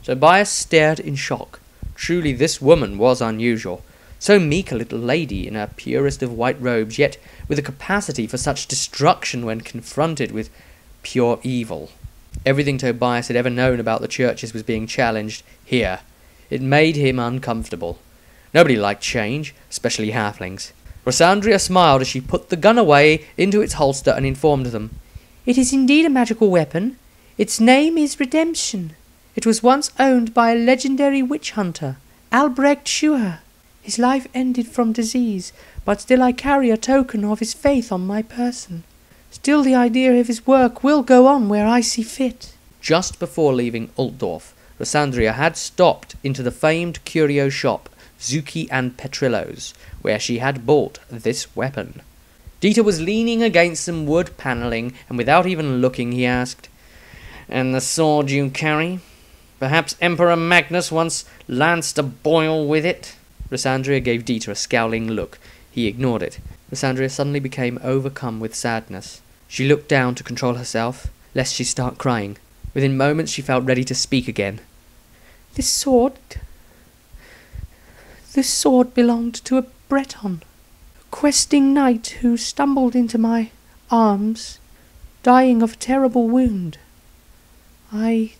Tobias stared in shock. Truly this woman was unusual. So meek a little lady in her purest of white robes, yet with a capacity for such destruction when confronted with pure evil. Everything Tobias had ever known about the churches was being challenged here. It made him uncomfortable. Nobody liked change, especially halflings. Rosandria smiled as she put the gun away into its holster and informed them. It is indeed a magical weapon. Its name is Redemption. It was once owned by a legendary witch hunter, Albrecht Schur. His life ended from disease, but still I carry a token of his faith on my person. Still the idea of his work will go on where I see fit. Just before leaving Altdorf, Rosandria had stopped into the famed curio shop, Zucchi and Petrillo's, where she had bought this weapon. Dieter was leaning against some wood panelling, and without even looking, he asked, "And the sword you carry? Perhaps Emperor Magnus once lanced a boil with it?" Rosandria gave Dieter a scowling look. He ignored it. Rosandria suddenly became overcome with sadness. She looked down to control herself, lest she start crying. Within moments she felt ready to speak again. This sword belonged to a Breton, a questing knight who stumbled into my arms, dying of a terrible wound. I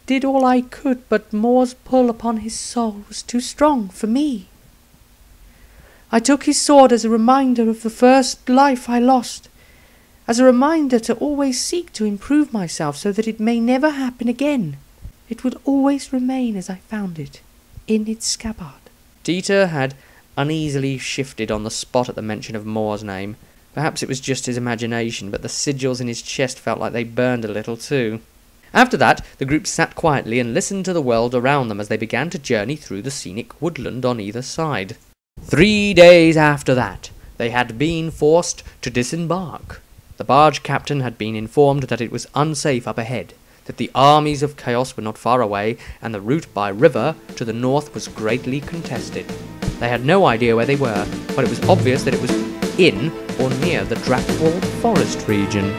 did all I could, but Mor's pull upon his soul was too strong for me. I took his sword as a reminder of the first life I lost, as a reminder to always seek to improve myself so that it may never happen again. It would always remain as I found it, in its scabbard. Dieter had uneasily shifted on the spot at the mention of Mor's name. Perhaps it was just his imagination, but the sigils in his chest felt like they burned a little too. After that, the group sat quietly and listened to the world around them as they began to journey through the scenic woodland on either side. 3 days after that, they had been forced to disembark. The barge captain had been informed that it was unsafe up ahead, that the armies of chaos were not far away, and the route by river to the north was greatly contested. They had no idea where they were, but it was obvious that it was in or near the Drakwold forest region.